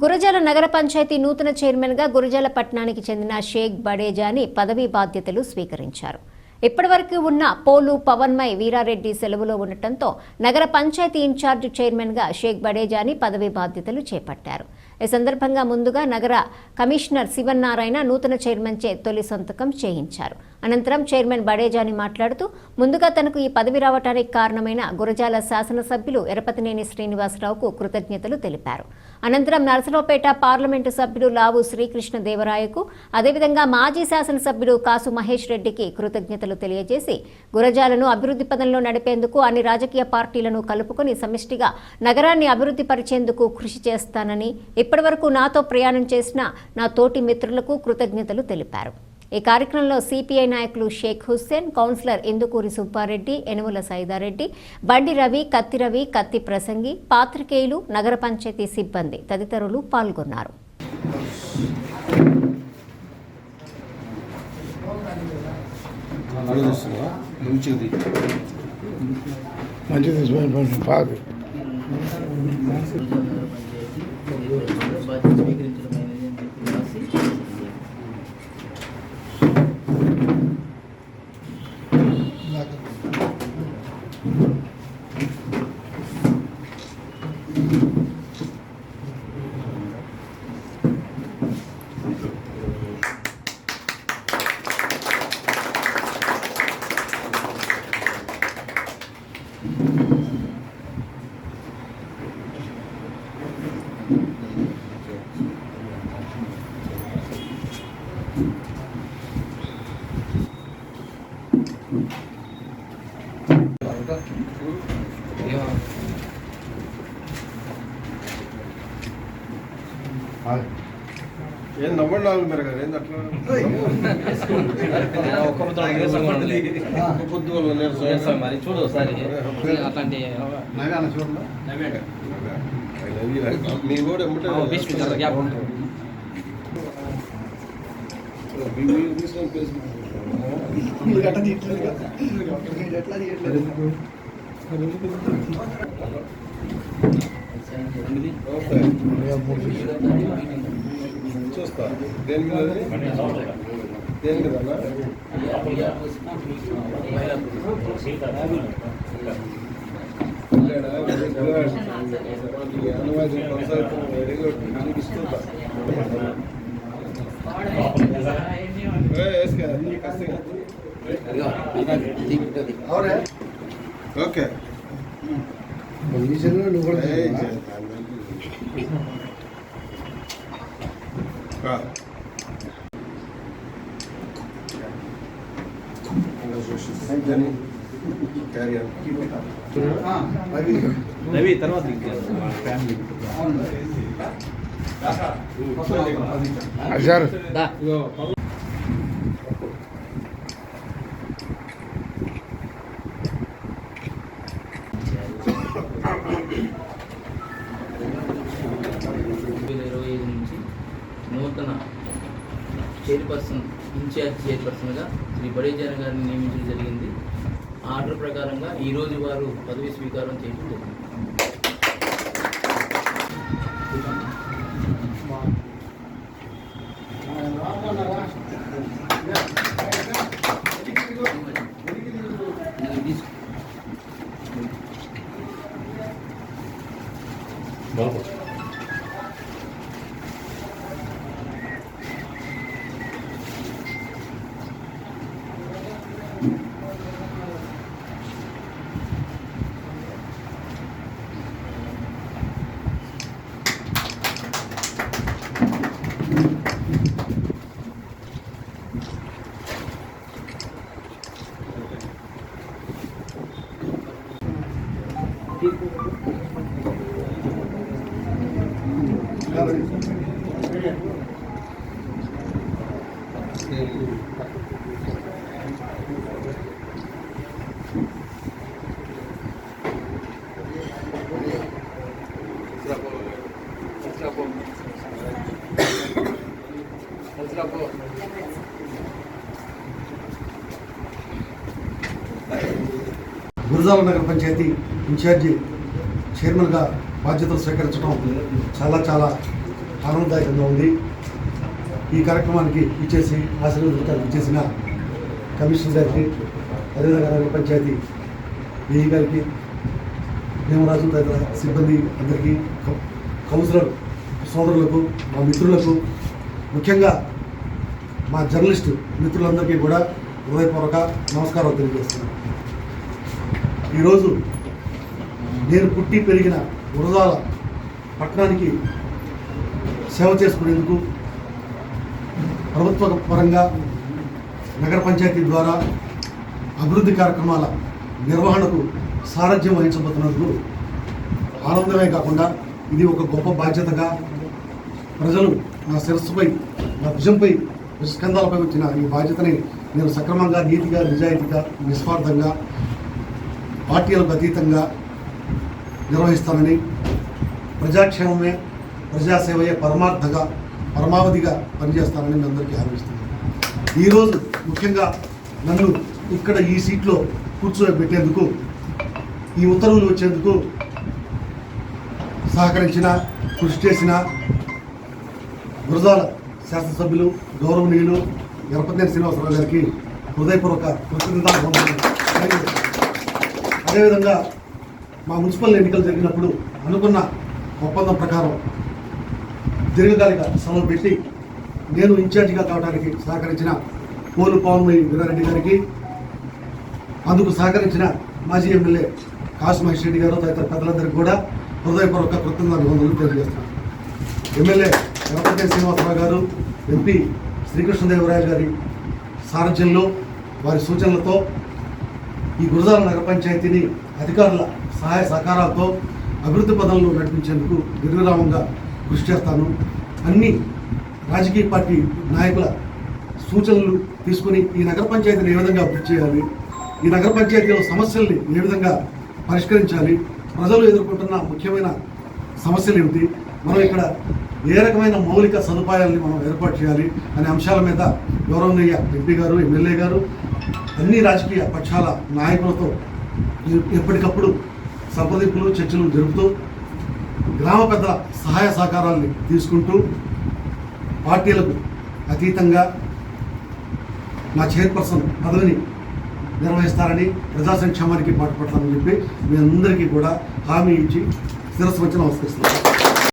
గురజాల నగర పంచాయతీ నూతన చైర్మన్గా గురజాల పట్టణానికి చెందిన షేక్ బడేజాని పదవీ బాధ్యతలు స్వీకరించారు. ఇప్పటివరకు ఉన్న పోలు పవన్మయ్ వీరారెడ్డి సెలవులో ఉండటంతో నగర పంచాయతీ ఇన్ఛార్జ్ చైర్మన్గా షేక్ బడేజాని పదవీ బాధ్యతలు చేపట్టారు. ఈ సందర్భంగా ముందుగా నగర కమిషనర్ శివనారాయణ నూతన చైర్మన్చే తొలి సంతకం చేయించారు. అనంతరం చైర్మన్ బడేజాని మాట్లాడుతూ ముందుగా తనకు ఈ పదవి రావడానికి కారణమైన గురజాల శాసనసభ్యులు ఎరపతినేని శ్రీనివాసరావుకు కృతజ్ఞతలు తెలిపారు. అనంతరం నరసరావుపేట పార్లమెంటు సభ్యుడు లావు శ్రీకృష్ణ దేవరాయకు, అదేవిధంగా మాజీ శాసనసభ్యుడు కాసు మహేష్ రెడ్డికి కృతజ్ఞతలు తెలియజేసి గురజాలను అభివృద్ధి పదంలో నడిపేందుకు అన్ని రాజకీయ పార్టీలను కలుపుకొని సమిష్టిగా నగరాన్ని అభివృద్ధి పరిచేందుకు కృషి చేస్తానని, ఇప్పటివరకు నాతో ప్రయాణం చేసిన నా తోటి మిత్రులకు కృతజ్ఞతలు తెలిపారు. ఈ కార్యక్రమంలో సిపిఐ నాయకులు షేక్ హుస్సేన్, కౌన్సిలర్ ఇందుకూరి సుబ్బారెడ్డి, యనుమల సైదారెడ్డి, బండి రవి, కత్తి ప్రసంగి, పాత్రికేయులు, నగర పంచాయతీ సిబ్బంది తదితరులు పాల్గొన్నారు. ఏం నవ్వడాలు మీరు కదా ఏంది అట్లా మరి చూడు ఒకసారి అట్లాంటి మీ కూడా చూస్తా దేని మీద దేని మీద వెరీ గుడ్ ఇస్తుంటా ఓకే రవి తర్వాత నూతన చైర్పర్సన్ ఇన్ఛార్జ్ చైర్పర్సన్గా శ్రీ బడేజాని గారిని నియమించడం జరిగింది. ఆర్డర్ ప్రకారంగా ఈరోజు వారు పదవి స్వీకారం చేయడం జరిగింది. గురజాల నగర పంచాయతీ ఇన్ఛార్జి చైర్మన్గా బాధ్యతలు స్వీకరించడం చాలా ఆనందదాయకంగా ఉంది. ఈ కార్యక్రమానికి ఇచ్చేసి ఆశీర్వదించడానికి ఇచ్చేసిన కమిషనర్ గారికి, అదేవిధంగా నగర పంచాయతీ ఏఈ గారికి, భీమరాజు తదితర సిబ్బంది అందరికీ, కౌన్సిలర్ సోదరులకు, మా మిత్రులకు, ముఖ్యంగా మా జర్నలిస్టు మిత్రులందరికీ కూడా హృదయపూర్వక నమస్కారాలు తెలియజేస్తున్నాను. ఈరోజు నేను పుట్టి పెరిగిన గురజాల పట్టణానికి సేవ చేసుకునేందుకు ప్రభుత్వ పరంగా నగర పంచాయతీ ద్వారా అభివృద్ధి కార్యక్రమాల నిర్వహణకు సారథ్యం వహించబోతున్నందుకు ఆనందమే కాకుండా ఇది ఒక గొప్ప బాధ్యతగా ప్రజలు నా శిరస్సుపై, నా భుజంపై, స్కంధాలపై వచ్చిన ఈ బాధ్యతని నేను సక్రమంగా, నీతిగా, నిజాయితీగా, నిస్వార్థంగా, పార్టీలకు అతీతంగా నిర్వహిస్తానని, ప్రజాక్షేమమే, ప్రజాసేవయే పరమావధిగా పనిచేస్తానని మీ అందరికీ హామీస్తున్నాను. ఈరోజు ముఖ్యంగా నన్ను ఇక్కడ ఈ సీట్లో కూర్చోబెట్టేందుకు, ఈ ఉత్తర్వులు వచ్చేందుకు సహకరించిన, కృషి చేసిన గురజాల శాసనసభ్యులు, గౌరవనీయులు ఎర్రపతినేని శ్రీనివాసరావు గారికి హృదయపూర్వక కృతజ్ఞతలు. అదేవిధంగా మా మున్సిపల్ ఎన్నికలు జరిగినప్పుడు అనుకున్న ఒప్పందం ప్రకారం దీర్ఘకాలిక సెలవు పెట్టి నేను ఇన్ఛార్జిగా కావడానికి సహకరించిన పోలు పవన్మయ్య వీరారెడ్డి గారికి, అందుకు సహకరించిన మాజీ ఎమ్మెల్యే కాసు మహేష్ రెడ్డి గారు తదితర పెద్దలందరికీ కూడా హృదయపూర్వక కృతజ్ఞతలు తెలియజేస్తున్నాను. ఎమ్మెల్యే ఎర్రపతినేని శ్రీనివాసరావు గారు, ఎంపీ శ్రీకృష్ణదేవరాయలు గారి సారథ్యంలో, వారి సూచనలతో ఈ గురజాల నగర పంచాయతీని అధికారుల సహాయ సహకారాలతో అభివృద్ధి పదంలో నడిపించేందుకు నిర్విరామంగా కృషి చేస్తాను. అన్ని రాజకీయ పార్టీ నాయకుల సూచనలు తీసుకుని ఈ నగర పంచాయతీని ఏ విధంగా అభివృద్ధి చేయాలి, ఈ నగర పంచాయతీలో సమస్యల్ని ఏ విధంగా పరిష్కరించాలి, ప్రజలు ఎదుర్కొంటున్న ముఖ్యమైన సమస్యలు ఏమిటి, మనం ఇక్కడ ఏ రకమైన మౌలిక సదుపాయాలని మనం ఏర్పాటు చేయాలి అనే అంశాల మీద గౌరవనీయ ఎంపీ గారు, ఎమ్మెల్యే గారు, అన్ని రాజకీయ పక్షాల నాయకులతో ఎప్పటికప్పుడు సంప్రదింపులు, చర్చలు జరుపుతూ గ్రామ పెద్దల సహాయ సహకారాన్ని తీసుకుంటూ పార్టీలకు అతీతంగా నా చైర్పర్సన్ పదవిని నిర్వహిస్తారని, ప్రజా సంక్షేమానికి పాటుపడతానని చెప్పి మీ అందరికీ కూడా హామీ ఇచ్చి శిరస్సు వచ్చి నమస్కరిస్తున్నాను.